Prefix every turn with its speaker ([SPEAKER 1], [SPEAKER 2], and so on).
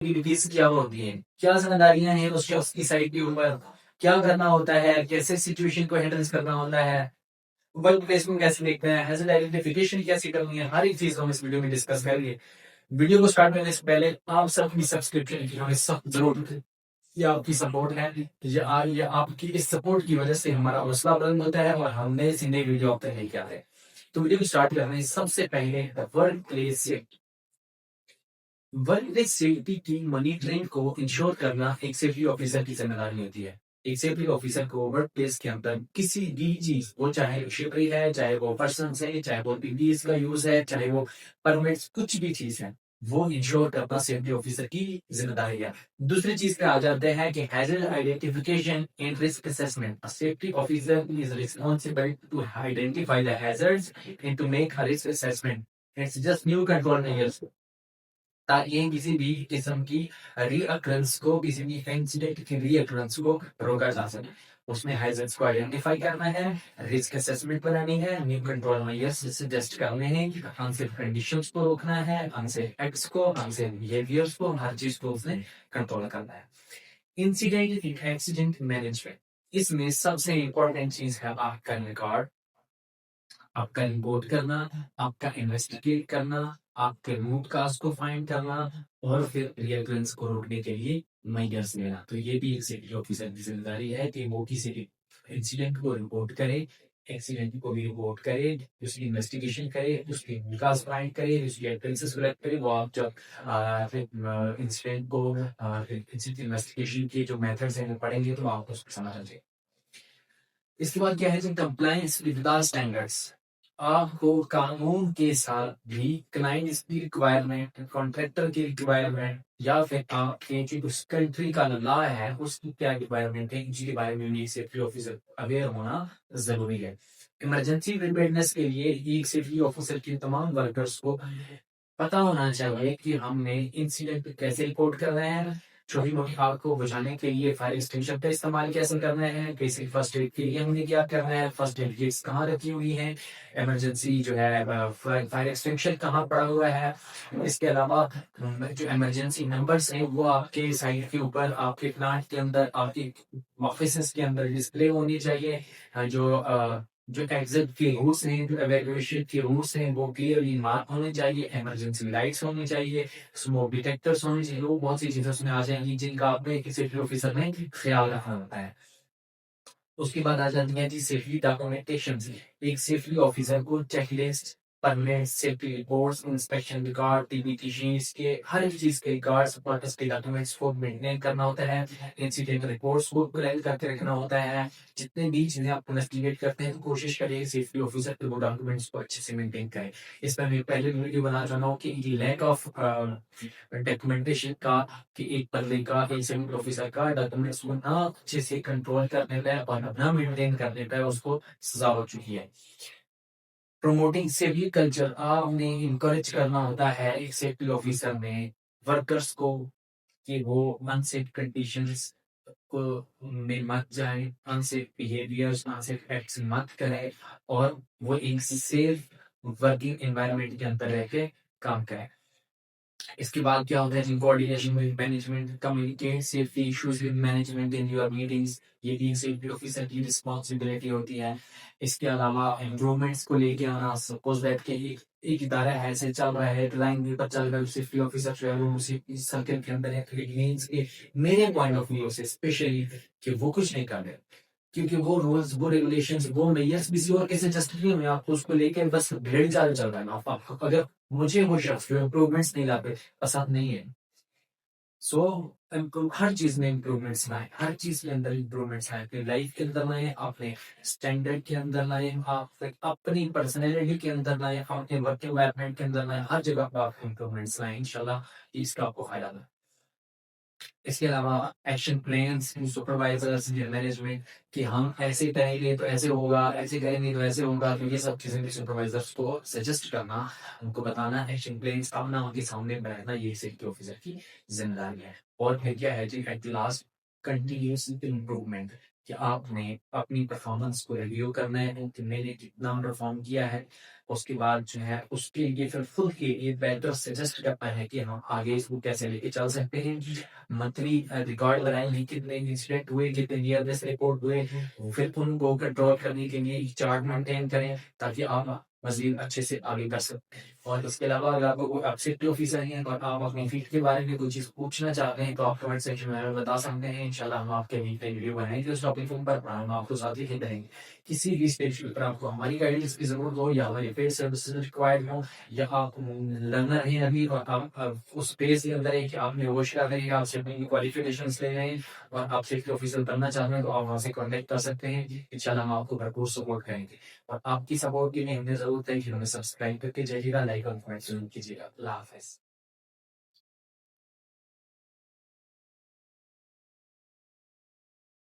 [SPEAKER 1] Activities क्या होती हैं, क्या जिम्मेदारियां हैं उस शख्स की साइड के ऊपर, क्या करना होता है, कैसे सिचुएशन को हैंडल करना होता है, वर्क प्लेसमेंट कैसे देखते हैं, हैजर्ड आइडेंटिफिकेशन कैसे करनी है, हर एक चीज हम इस वीडियो में डिस्कस करेंगे। वीडियो को स्टार्ट करने से पहले आप सबकी सब्सक्रिप्शन की हमें सख्त जरूरत है। ये आपकी सपोर्ट है, ये आपकी इस सपोर्ट की वजह से हमारा हौसला बुलंद होता है और हम नए से नए वीडियो आप तक लेके आते हैं। तो वीडियो को स्टार्ट करने से सबसे पहले work place safety. Work place safety की मॉनिटरिंग को इंश्योर करना एक सेफ्टी ऑफिसर की जिम्मेदारी होती है। एक सेफ्टी ऑफिसर को वर्क प्लेस के अंदर किसी भी चीज, वो चाहे शिपरी है, चाहे वो पर्सन है, चाहे वो पीपीईस का यूज है, चाहे वो परमिट्स, कुछ भी चीज है, वो इंश्योर करना सेफ्टी ऑफिसर की जिम्मेदारी है। दूसरी चीज पे आ जाते हैं कि hazard identification and risk assessment. Safety officer is responsible to identify the hazards and to make a risk assessment. It's just new control measures, ताकि किसी भी किस्म की रीअक्ररेंस को, किसी भी इंसिडेंट की रीअक्ररेंस को रोका जा सके। उसमें हैजर्ड्स को आइडेंटिफाई करना है, रिस्क असेसमेंट बनानी है, न्यू कंट्रोल मेजर्स सजेस्ट करने हैं, अनसेफ कंडीशंस को रोकना है, अनसेफ एक्ट्स को, अनसेफ बिहेवियर्स को, हर चीज को उसने कंट्रोल करना है। इंसिडेंट एक्सीडेंट मैनेजमेंट, इसमें सबसे इंपॉर्टेंट चीज है आपका रिकॉर्ड, आपका रिपोर्ट करना, आपका इन्वेस्टिगेट करना, आपके रूट काज को फाइंड करना और फिर रिकरेंस को रोकने के लिए मेजर्स लेना। तो ये भी एक सेफ्टी ऑफिसर की जिम्मेदारी है कि वो किसी भी इंसिडेंट को रिपोर्ट करे, एक्सीडेंट को भी रिपोर्ट करे, उसकी इन्वेस्टिगेशन करे, उसके रूट काज फाइंड करे, उसकी एविडेंसेस कलेक्ट करे। वो आप जब इंसिडेंट को इंसिडेंट इन्वेस्टिगेशन के जो मेथड्स हैं वो पढ़ेंगे तो आपको उसको समझ आ जाएगा। इसके बाद क्या है जी, कंप्लायंस विद द स्टैंडर्ड्स। आपको कानून के साथ भी क्लाइंट की रिक्वायरमेंट, कॉन्ट्रैक्टर की रिक्वायरमेंट या फिर आपके जो उस कंट्री का लॉ है उसकी क्या रिक्वायरमेंट है, इनके बारे में भी सेफ्टी ऑफिसर अवेयर होना जरूरी है। इमरजेंसी प्रिपेयर्डनेस के लिए एक सेफ्टी ऑफिसर की तमाम वर्कर्स को पता होना चाहिए कि हमने इंसिडेंट कैसे रिपोर्ट करना है, छोटी मोटी आग को बुझाने के लिए फायर एक्सटिंग्विशर का इस्तेमाल कैसे करना है, बेसिक फर्स्ट एड के लिए हमने क्या करना है, फर्स्ट एड किट्स कहाँ रखी हुई हैं, इमरजेंसी जो है फायर एक्सटिंग्विशर कहाँ पड़ा हुआ है। इसके अलावा जो इमरजेंसी नंबर्स हैं वो आपके साइट के ऊपर, आपके प्लांट के अंदर, आपके ऑफिस के अंदर डिस्प्ले होनी चाहिए। जो एग्जिट के रूट्स हैं, जो एवेक्यूएशन के रूट्स हैं वो क्लियरली मार्क होने चाहिए, इमरजेंसी लाइट्स होनी चाहिए, स्मोक डिटेक्टर्स होने चाहिए। वो बहुत सी चीजें उसमें आ जाएंगी जिनका आपने किसी सेफ्टी ऑफिसर ने ख्याल रखना होता है। उसके बाद आ जाती है जी सेफ्टी डॉक्यूमेंटेशन। एक सेफ्टी ऑफिसर को checklist, permit, safety reports, inspection record, TBT sheets के हर एक चीज के रिकॉर्ड्स, प्रोटेस्ट के डॉक्यूमेंट्स को मेंटेन करना होता है, इंसिडेंट रिपोर्ट्स को कलेक्ट करके रखना होता है। जितने भी चीजें आप इन्वेस्टिगेट करते हैं तो कोशिश करिए सेफ्टी ऑफिसर के वो डॉक्यूमेंट्स को अच्छे से मेंटेन करें। इस पर मैं पहले वीडियो बना रहा हूँ कि लैक ऑफ डॉक्यूमेंटेशन का, कि एक बंदे का, एक सिविल ऑफिसर का डॉक्यूमेंट्स को ना अच्छे से कंट्रोल करने पे और अपना मेंटेन करने पे उसको सजा हो चुकी है। प्रमोटिंग सेफ्टी कल्चर, आपने इंकरेज करना होता है एक सेफ्टी ऑफिसर में वर्कर्स को कि वो अनसेफ कंडीशंस को में मत जाए, अनसेफ बिहेवियर्स, अनसेफ एक्ट्स मत करे और वो एक सेफ वर्किंग एनवायरनमेंट के अंदर रह के काम करे। इसके बाद क्या होता है, coordination with management, communicate safety issues with management in your meetings. ये भी सेफ्टी ऑफिसर की रिस्पॉन्सिबिलिटी होती है। इसके अलावा इम्प्रूवमेंट्स को लेके आना, सपोज दैट कि एक इदारा है, ऐसे चल रहा है, लाइन पेपर चल रहा है, सेफ्टी ऑफिसर जो है वो उसी सर्कल के अंदर है, तो इट मींस कि मेरे पॉइंट ऑफ व्यू से स्पेशली कि वो कुछ नहीं कर रहे, क्योंकि वो रूल्स, वो रेगुलेशंस, वो मेयर्स किसी और कैसे जस्टिफाई हुए, आपको उसको लेके बस भेड़ चाल चल रहा है ना। आप अगर मुझे वो शख्स जो इम्प्रूवमेंट्स नहीं लाते पसंद नहीं है। सो हर चीज में इम्प्रूवमेंट्स लाए, हर चीज के अंदर इम्प्रूवमेंट्स लाए, अपनी लाइफ के अंदर लाए, अपने स्टैंडर्ड के अंदर लाए, आप अपनी पर्सनैलिटी के अंदर लाए, अपने वर्क एनवायरनमेंट के अंदर लाए, हर जगह पर आप इम्प्रूवमेंट्स लाए। इंशाल्लाह इसका आपको फायदा होगा। इसके अलावा एक्शन प्लान्स, सुपरवाइजर्स, मैनेजमेंट, कि हम ऐसे करेंगे तो ऐसे होगा, ऐसे करेंगे तो ऐसे होगा, तो ये सब चीजें भी सुपरवाइजर्स को सजेस्ट करना, उनको बताना, एक्शन प्लान्स अपना उनके सामने बनाना, ये सेफ्टी ऑफिसर की जिम्मेदारी है। और फिर क्या है जी, at the last continuous improvement, कि आपने अपनी परफॉर्मेंस को रिव्यू करना है कि मैंने कितना परफॉर्म किया है उसके बाद जो है उसके लिए फिर खुद के लिए बेटर सजेस्ट करना है कि हम आगे इसको कैसे लेके चल सकते हैं। मंथली रिकॉर्ड बनाएंगे कितने इंसिडेंट हुए, कितने नियर मिस रिपोर्ट हुए, फिर उनको कंट्रोल करने के लिए चार्ट मेंटेन करें ताकि आप मजीद अच्छे से आगे कर सकते हैं। और इसके अलावा अगर आपको कोई सेफ्टी ऑफिसर हैं और आप अपनी फील्ड के बारे में कोई चीज़ पूछना चाहते हैं तो आप कमेंट सेक्शन में हमें बता सकते हैं। इंशाल्लाह हम आपके लिए एक वीडियो बनाएंगे उस टॉपिक पर और हम आपको साथ ही रहेंगे। किसी भी स्टेज पर आपको हमारी गाइडेंस की जरूरत हो या हमारी पेड सर्विसेज रिक्वायर्ड हो या आप लर्नर हैं अभी और आप उस पेज के अंदर है कि आपने वो शेयर करें, आप अपनी क्वालिफिकेशन ले रहे हैं और आप सेफ्टी ऑफिसर बनना चाह रहे हैं तो आप वहाँ से कॉन्टेक्ट कर सकते हैं। इंशाल्लाह हम आपको भरपूर सपोर्ट करेंगे और आपकी सपोर्ट के लिए हमें जरूरत है कि हमें सब्सक्राइब करके जाइएगा, लाइक और कमेंट जरूर कीजिएगा। अल्लाह हाफिज।